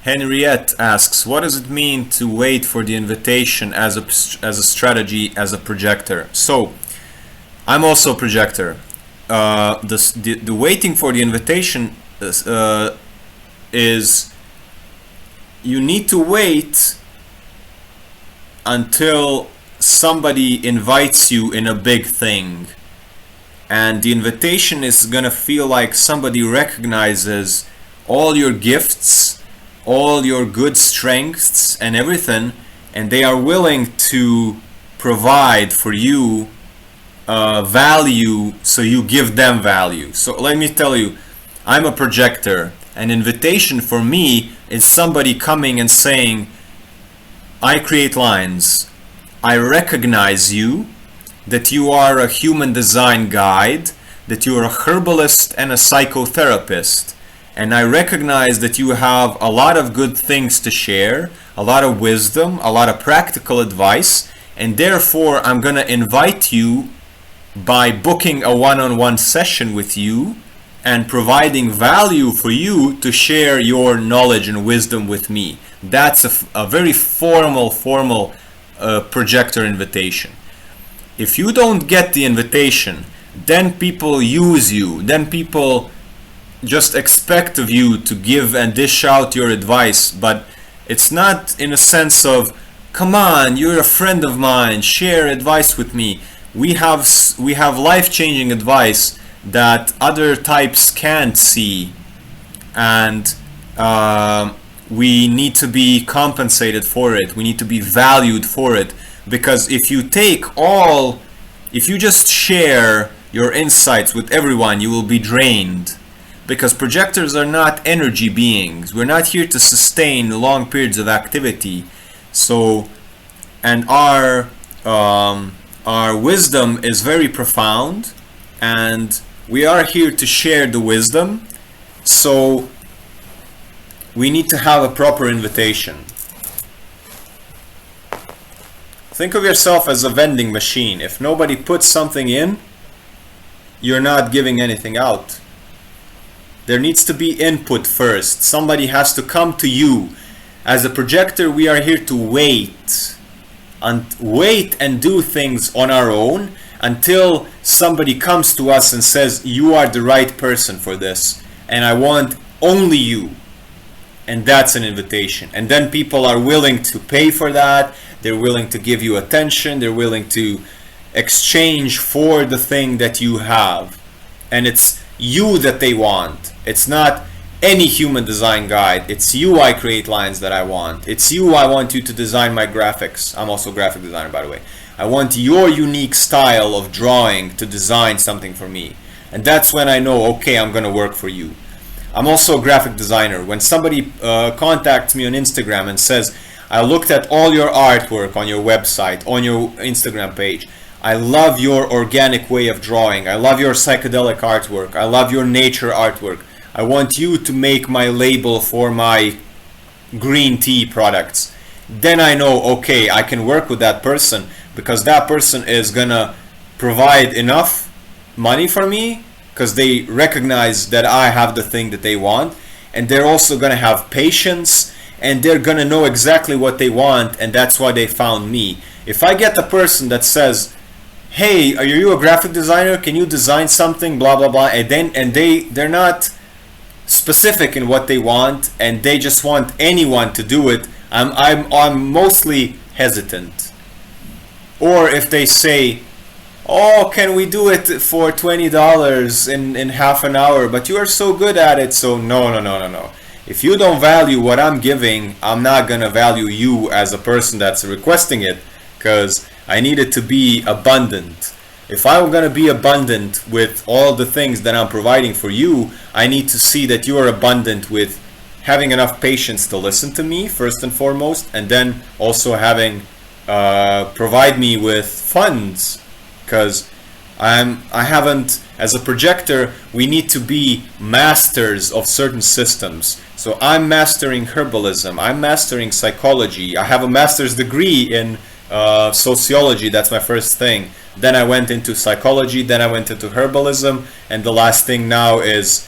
Henriette asks, what does it mean to wait for the invitation as a strategy, as a projector? So, I'm also a projector. The waiting for the invitation is you need to wait until somebody invites you in a big thing, and the invitation is gonna feel like somebody recognizes all your gifts, all your good strengths and everything, and they are willing to provide for you value, so you give them value. So let me tell you, I'm a projector. An invitation for me is somebody coming and saying, I create lines. I recognize you, that you are a human design guide, that you are a herbalist and a psychotherapist. And I recognize that you have a lot of good things to share, a lot of wisdom, a lot of practical advice, and therefore I'm gonna invite you by booking a one-on-one session with you and providing value for you to share your knowledge and wisdom with me. That's a very formal projector invitation. If you don't get the invitation, then people use you, then people just expect of you to give and dish out your advice, but it's not in a sense of, come on, you're a friend of mine, share advice with me. We have life-changing advice that other types can't see, and we need to be compensated for it. We need to be valued for it, because if you just share your insights with everyone, you will be drained. Because projectors are not energy beings. We're not here to sustain long periods of activity. So, and our wisdom is very profound, and we are here to share the wisdom. So we need to have a proper invitation. Think of yourself as a vending machine. If nobody puts something in, you're not giving anything out. There needs to be input first. Somebody has to come to you. As a projector, we are here to wait and do things on our own until somebody comes to us and says, you are the right person for this, and I want only you. And that's an invitation. And then people are willing to pay for that. They're willing to give you attention. They're willing to exchange for the thing that you have. And it's you that they want. It's not any human design guide. It's you I create lines that I want. It's you I want you to design my graphics. I'm also a graphic designer, by the way. I want your unique style of drawing to design something for me. And that's when I know, okay, I'm gonna work for you. I'm also a graphic designer. When somebody contacts me on Instagram and says, I looked at all your artwork on your website, on your Instagram page. I love your organic way of drawing. I love your psychedelic artwork. I love your nature artwork. I want you to make my label for my green tea products. Then I know, okay, I can work with that person, because that person is gonna provide enough money for me, because they recognize that I have the thing that they want, and they're also gonna have patience, and they're gonna know exactly what they want, and that's why they found me. If I get a person that says, hey, are you a graphic designer? Can you design something? Blah blah blah. And they're not specific in what they want, and they just want anyone to do it. I'm mostly hesitant. Or if they say, oh, can we do it for $20 in half an hour? But you are so good at it. So no. If you don't value what I'm giving, I'm not gonna value you as a person that's requesting it, because I need it to be abundant. If I'm gonna be abundant with all the things that I'm providing for you, I need to see that you are abundant with having enough patience to listen to me first and foremost, and then also having provide me with funds, because I haven't, as a projector, we need to be masters of certain systems. So I'm mastering herbalism, I'm mastering psychology, I have a master's degree in sociology. That's my first thing. Then I went into psychology, then I went into herbalism, and the last thing now is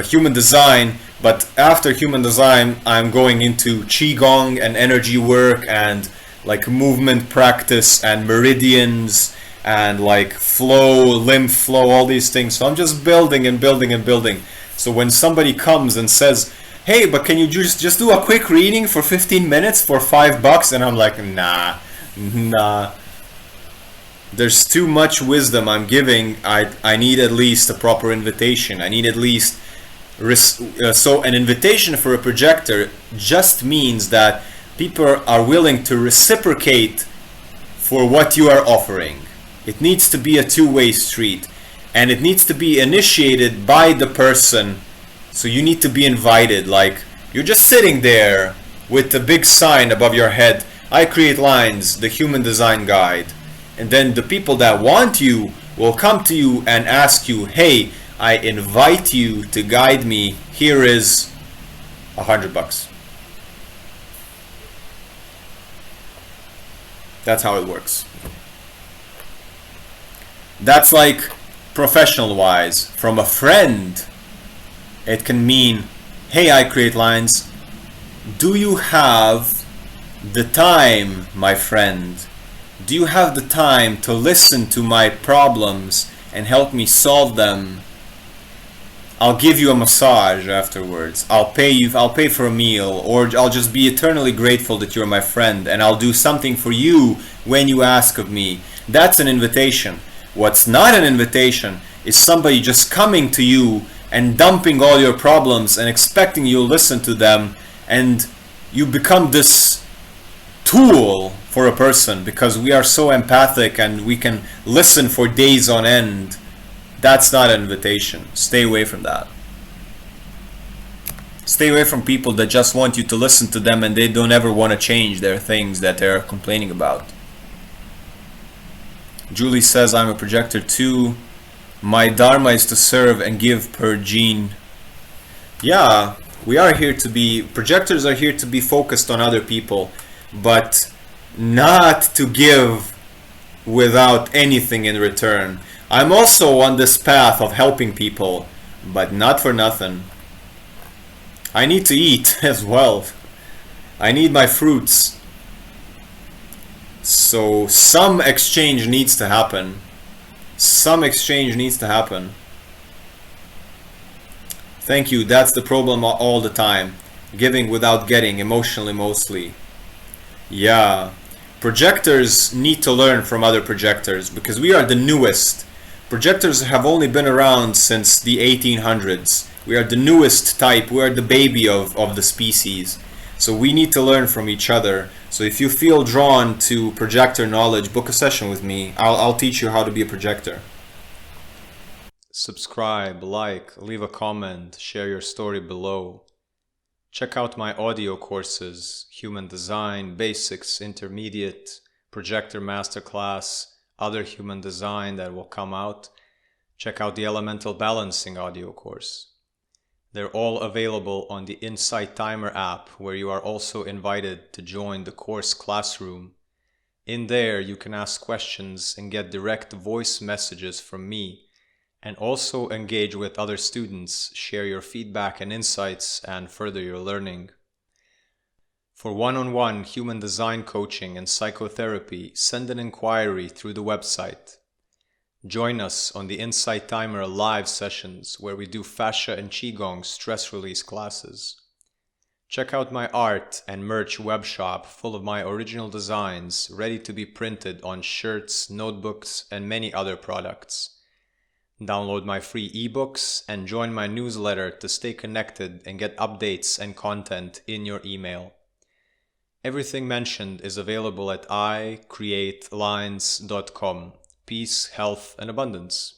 human design, but after human design I'm going into qigong and energy work and like movement practice and meridians and like flow, lymph flow, all these things. So I'm just building and building and building. So when somebody comes and says, hey, but can you just do a quick reading for 15 minutes for $5? And I'm like, nah. There's too much wisdom I'm giving. I need at least a proper invitation. I need at least so an invitation for a projector just means that people are willing to reciprocate for what you are offering. It needs to be a two-way street, and it needs to be initiated by the person. So you need to be invited. Like, you're just sitting there with the big sign above your head, I create lines, the human design guide. And then the people that want you will come to you and ask you, hey, I invite you to guide me. Here is $100. That's how it works. That's like professional wise. From a friend, it can mean, hey, I create lines. Do you have the time, my friend? Do you have the time to listen to my problems and help me solve them? I'll give you a massage afterwards. I'll pay for a meal, or I'll just be eternally grateful that you're my friend, and I'll do something for you when you ask of me. That's an invitation. What's not an invitation is somebody just coming to you and dumping all your problems and expecting you to listen to them, and you become this tool for a person because we are so empathic and we can listen for days on end. That's not an invitation. Stay away from that. Stay away from people that just want you to listen to them and they don't ever want to change their things that they're complaining about. Julie says, I'm a projector too. My dharma is to serve and give per gene. Yeah, we are here to be, projectors are here to be focused on other people, but not to give without anything in return. I'm also on this path of helping people, but not for nothing. I need to eat as well. I need my fruits. So some exchange needs to happen. Some exchange needs to happen. Thank you. That's the problem all the time. Giving without getting, emotionally mostly. Yeah. Projectors need to learn from other projectors because we are the newest. Projectors have only been around since the 1800s. We are the newest type. We are the baby of the species. So we need to learn from each other. So if you feel drawn to projector knowledge, book a session with me. I'll teach you how to be a projector. Subscribe, like, leave a comment, share your story below. Check out my audio courses, Human Design, Basics, Intermediate, Projector Masterclass, other Human Design that will come out. Check out the Elemental Balancing audio course. They're all available on the Insight Timer app, where you are also invited to join the course classroom. In there, you can ask questions and get direct voice messages from me, and also engage with other students, share your feedback and insights, and further your learning. For one-on-one human design coaching and psychotherapy, send an inquiry through the website. Join us on the Insight Timer live sessions where we do fascia and qigong stress release classes. Check out my art and merch web shop full of my original designs ready to be printed on shirts, notebooks, and many other products. Download my free ebooks and join my newsletter to stay connected and get updates and content in your email. Everything mentioned is available at icreatelines.com. Peace, health, and abundance.